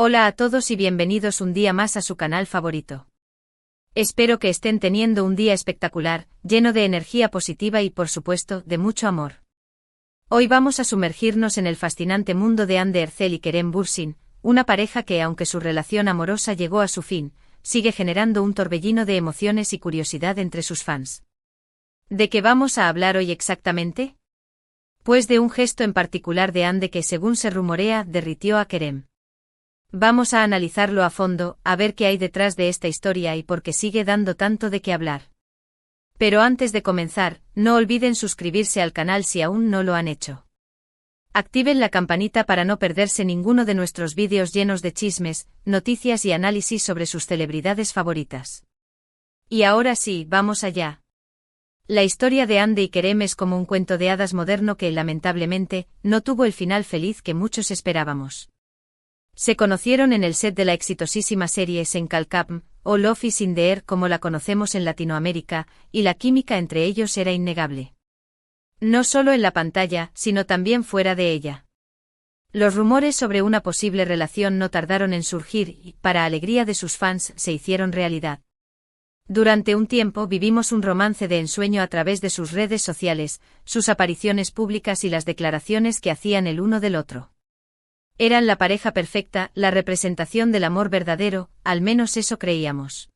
Hola a todos y bienvenidos un día más a su canal favorito. Espero que estén teniendo un día espectacular, lleno de energía positiva y por supuesto, de mucho amor. Hoy vamos a sumergirnos en el fascinante mundo de Hande Erçel y Kerem Bürsin, una pareja que, aunque su relación amorosa llegó a su fin, sigue generando un torbellino de emociones y curiosidad entre sus fans. ¿De qué vamos a hablar hoy exactamente? Pues de un gesto en particular de Hande que, según se rumorea, derritió a Kerem. Vamos a analizarlo a fondo, a ver qué hay detrás de esta historia y por qué sigue dando tanto de qué hablar. Pero antes de comenzar, no olviden suscribirse al canal si aún no lo han hecho. Activen la campanita para no perderse ninguno de nuestros vídeos llenos de chismes, noticias y análisis sobre sus celebridades favoritas. Y ahora sí, vamos allá. La historia de Hande y Kerem es como un cuento de hadas moderno que, lamentablemente, no tuvo el final feliz que muchos esperábamos. Se conocieron en el set de la exitosísima serie Sen Kalkapm, o Love is in the Air como la conocemos en Latinoamérica, y la química entre ellos era innegable. No solo en la pantalla, sino también fuera de ella. Los rumores sobre una posible relación no tardaron en surgir y, para alegría de sus fans, se hicieron realidad. Durante un tiempo vivimos un romance de ensueño a través de sus redes sociales, sus apariciones públicas y las declaraciones que hacían el uno del otro. Eran la pareja perfecta, la representación del amor verdadero, al menos eso creíamos.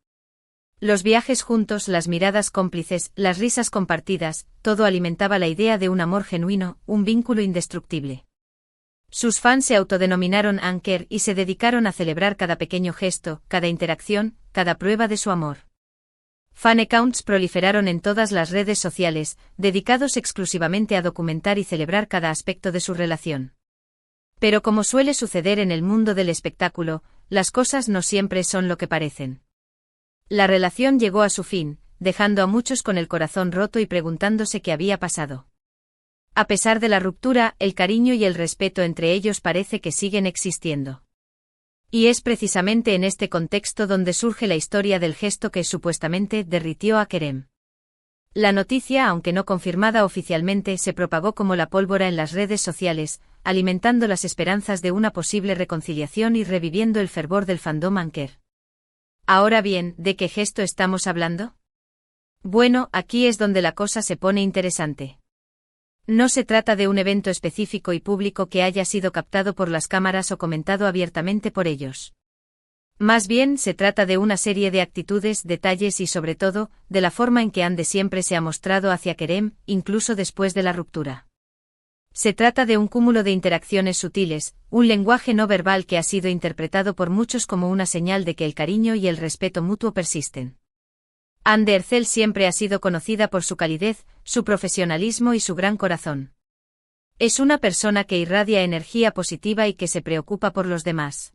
Los viajes juntos, las miradas cómplices, las risas compartidas, todo alimentaba la idea de un amor genuino, un vínculo indestructible. Sus fans se autodenominaron Anker y se dedicaron a celebrar cada pequeño gesto, cada interacción, cada prueba de su amor. Fan accounts proliferaron en todas las redes sociales, dedicados exclusivamente a documentar y celebrar cada aspecto de su relación. Pero como suele suceder en el mundo del espectáculo, las cosas no siempre son lo que parecen. La relación llegó a su fin, dejando a muchos con el corazón roto y preguntándose qué había pasado. A pesar de la ruptura, el cariño y el respeto entre ellos parece que siguen existiendo. Y es precisamente en este contexto donde surge la historia del gesto que supuestamente derritió a Kerem. La noticia, aunque no confirmada oficialmente, se propagó como la pólvora en las redes sociales, alimentando las esperanzas de una posible reconciliación y reviviendo el fervor del fandom Anker. Ahora bien, ¿de qué gesto estamos hablando? Bueno, aquí es donde la cosa se pone interesante. No se trata de un evento específico y público que haya sido captado por las cámaras o comentado abiertamente por ellos. Más bien, se trata de una serie de actitudes, detalles y sobre todo, de la forma en que Hande siempre se ha mostrado hacia Kerem, incluso después de la ruptura. Se trata de un cúmulo de interacciones sutiles, un lenguaje no verbal que ha sido interpretado por muchos como una señal de que el cariño y el respeto mutuo persisten. Hande Erçel siempre ha sido conocida por su calidez, su profesionalismo y su gran corazón. Es una persona que irradia energía positiva y que se preocupa por los demás.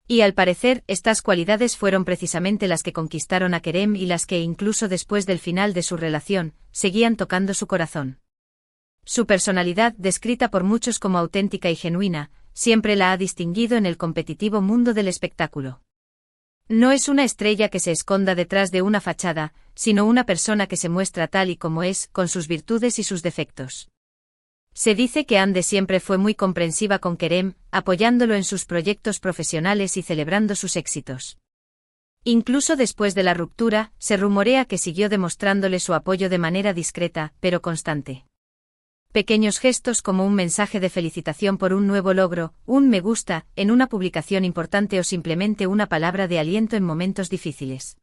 Y al parecer, estas cualidades fueron precisamente las que conquistaron a Kerem y las que, incluso después del final de su relación, seguían tocando su corazón. Su personalidad, descrita por muchos como auténtica y genuina, siempre la ha distinguido en el competitivo mundo del espectáculo. No es una estrella que se esconda detrás de una fachada, sino una persona que se muestra tal y como es, con sus virtudes y sus defectos. Se dice que Hande siempre fue muy comprensiva con Kerem, apoyándolo en sus proyectos profesionales y celebrando sus éxitos. Incluso después de la ruptura, se rumorea que siguió demostrándole su apoyo de manera discreta, pero constante. Pequeños gestos como un mensaje de felicitación por un nuevo logro, un me gusta, en una publicación importante o simplemente una palabra de aliento en momentos difíciles.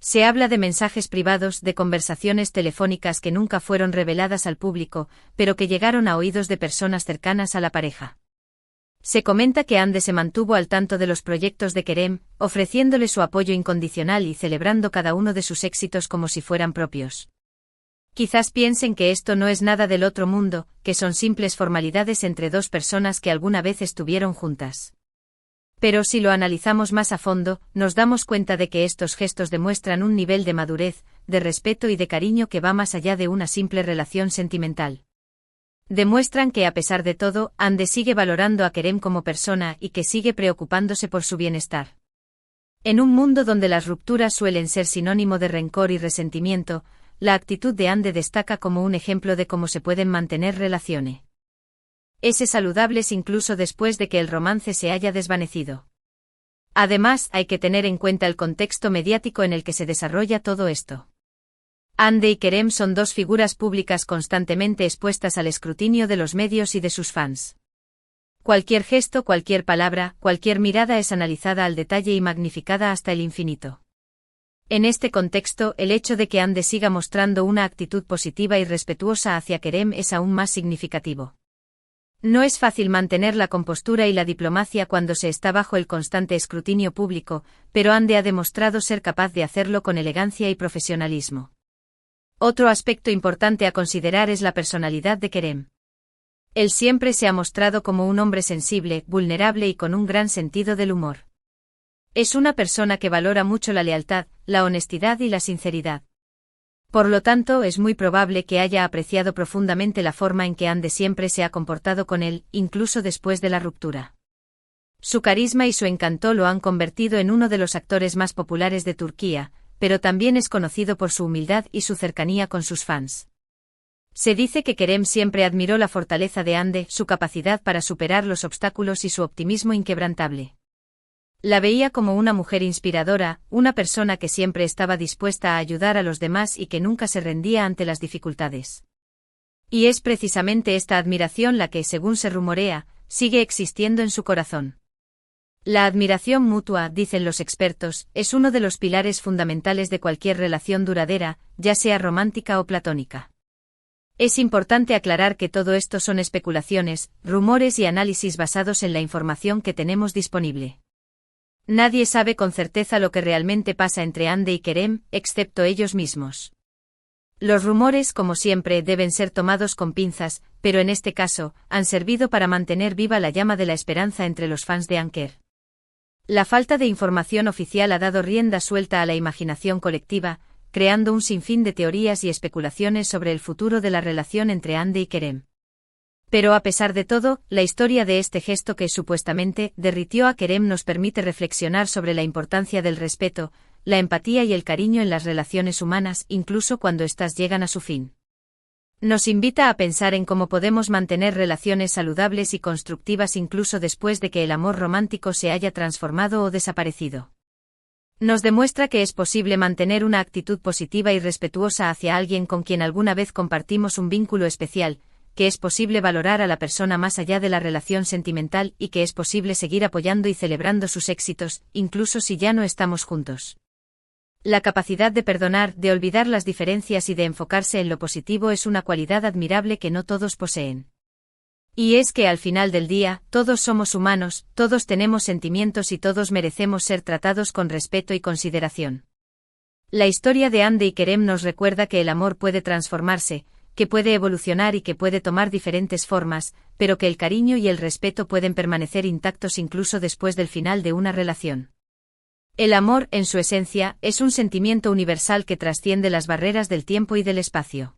Se habla de mensajes privados, de conversaciones telefónicas que nunca fueron reveladas al público, pero que llegaron a oídos de personas cercanas a la pareja. Se comenta que Hande se mantuvo al tanto de los proyectos de Kerem, ofreciéndole su apoyo incondicional y celebrando cada uno de sus éxitos como si fueran propios. Quizás piensen que esto no es nada del otro mundo, que son simples formalidades entre dos personas que alguna vez estuvieron juntas. Pero si lo analizamos más a fondo, nos damos cuenta de que estos gestos demuestran un nivel de madurez, de respeto y de cariño que va más allá de una simple relación sentimental. Demuestran que a pesar de todo, Hande sigue valorando a Kerem como persona y que sigue preocupándose por su bienestar. En un mundo donde las rupturas suelen ser sinónimo de rencor y resentimiento, la actitud de Hande destaca como un ejemplo de cómo se pueden mantener relaciones. Ese saludables incluso después de que el romance se haya desvanecido. Además, hay que tener en cuenta el contexto mediático en el que se desarrolla todo esto. Hande y Kerem son dos figuras públicas constantemente expuestas al escrutinio de los medios y de sus fans. Cualquier gesto, cualquier palabra, cualquier mirada es analizada al detalle y magnificada hasta el infinito. En este contexto, el hecho de que Hande siga mostrando una actitud positiva y respetuosa hacia Kerem es aún más significativo. No es fácil mantener la compostura y la diplomacia cuando se está bajo el constante escrutinio público, pero Hande ha demostrado ser capaz de hacerlo con elegancia y profesionalismo. Otro aspecto importante a considerar es la personalidad de Kerem. Él siempre se ha mostrado como un hombre sensible, vulnerable y con un gran sentido del humor. Es una persona que valora mucho la lealtad, la honestidad y la sinceridad. Por lo tanto, es muy probable que haya apreciado profundamente la forma en que Hande siempre se ha comportado con él, incluso después de la ruptura. Su carisma y su encanto lo han convertido en uno de los actores más populares de Turquía, pero también es conocido por su humildad y su cercanía con sus fans. Se dice que Kerem siempre admiró la fortaleza de Hande, su capacidad para superar los obstáculos y su optimismo inquebrantable. La veía como una mujer inspiradora, una persona que siempre estaba dispuesta a ayudar a los demás y que nunca se rendía ante las dificultades. Y es precisamente esta admiración la que, según se rumorea, sigue existiendo en su corazón. La admiración mutua, dicen los expertos, es uno de los pilares fundamentales de cualquier relación duradera, ya sea romántica o platónica. Es importante aclarar que todo esto son especulaciones, rumores y análisis basados en la información que tenemos disponible. Nadie sabe con certeza lo que realmente pasa entre Hande y Kerem, excepto ellos mismos. Los rumores, como siempre, deben ser tomados con pinzas, pero en este caso, han servido para mantener viva la llama de la esperanza entre los fans de Anker. La falta de información oficial ha dado rienda suelta a la imaginación colectiva, creando un sinfín de teorías y especulaciones sobre el futuro de la relación entre Hande y Kerem. Pero a pesar de todo, la historia de este gesto que supuestamente derritió a Kerem nos permite reflexionar sobre la importancia del respeto, la empatía y el cariño en las relaciones humanas, incluso cuando éstas llegan a su fin. Nos invita a pensar en cómo podemos mantener relaciones saludables y constructivas incluso después de que el amor romántico se haya transformado o desaparecido. Nos demuestra que es posible mantener una actitud positiva y respetuosa hacia alguien con quien alguna vez compartimos un vínculo especial, que es posible valorar a la persona más allá de la relación sentimental y que es posible seguir apoyando y celebrando sus éxitos, incluso si ya no estamos juntos. La capacidad de perdonar, de olvidar las diferencias y de enfocarse en lo positivo es una cualidad admirable que no todos poseen. Y es que al final del día, todos somos humanos, todos tenemos sentimientos y todos merecemos ser tratados con respeto y consideración. La historia de Hande y Kerem nos recuerda que el amor puede transformarse, que puede evolucionar y que puede tomar diferentes formas, pero que el cariño y el respeto pueden permanecer intactos incluso después del final de una relación. El amor, en su esencia, es un sentimiento universal que trasciende las barreras del tiempo y del espacio.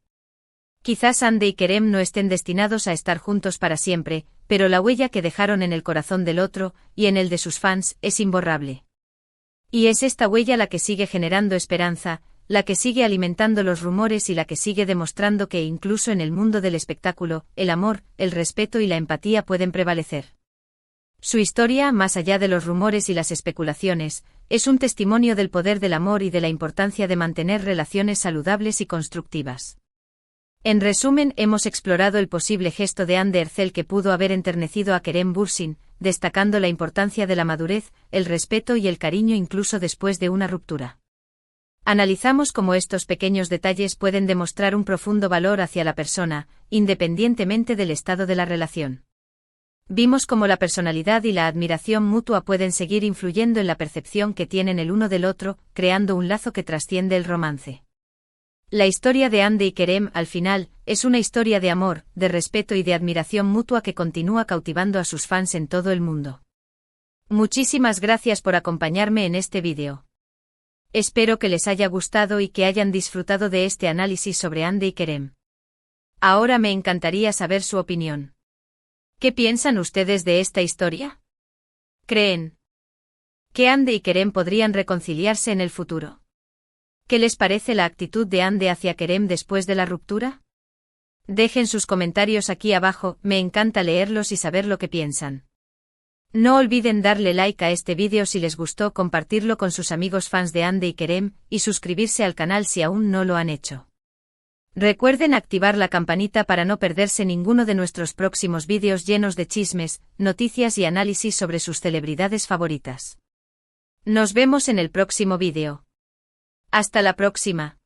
Quizás Hande y Kerem no estén destinados a estar juntos para siempre, pero la huella que dejaron en el corazón del otro, y en el de sus fans, es imborrable. Y es esta huella la que sigue generando esperanza, la que sigue alimentando los rumores y la que sigue demostrando que incluso en el mundo del espectáculo, el amor, el respeto y la empatía pueden prevalecer. Su historia, más allá de los rumores y las especulaciones, es un testimonio del poder del amor y de la importancia de mantener relaciones saludables y constructivas. En resumen, hemos explorado el posible gesto de Hande Erçel que pudo haber enternecido a Kerem Bürsin, destacando la importancia de la madurez, el respeto y el cariño incluso después de una ruptura. Analizamos cómo estos pequeños detalles pueden demostrar un profundo valor hacia la persona, independientemente del estado de la relación. Vimos cómo la personalidad y la admiración mutua pueden seguir influyendo en la percepción que tienen el uno del otro, creando un lazo que trasciende el romance. La historia de Hande y Kerem, al final, es una historia de amor, de respeto y de admiración mutua que continúa cautivando a sus fans en todo el mundo. Muchísimas gracias por acompañarme en este vídeo. Espero que les haya gustado y que hayan disfrutado de este análisis sobre Hande y Kerem. Ahora me encantaría saber su opinión. ¿Qué piensan ustedes de esta historia? ¿Creen que Hande y Kerem podrían reconciliarse en el futuro? ¿Qué les parece la actitud de Hande hacia Kerem después de la ruptura? Dejen sus comentarios aquí abajo, me encanta leerlos y saber lo que piensan. No olviden darle like a este vídeo si les gustó, compartirlo con sus amigos fans de Hande y Kerem, y suscribirse al canal si aún no lo han hecho. Recuerden activar la campanita para no perderse ninguno de nuestros próximos vídeos llenos de chismes, noticias y análisis sobre sus celebridades favoritas. Nos vemos en el próximo vídeo. Hasta la próxima.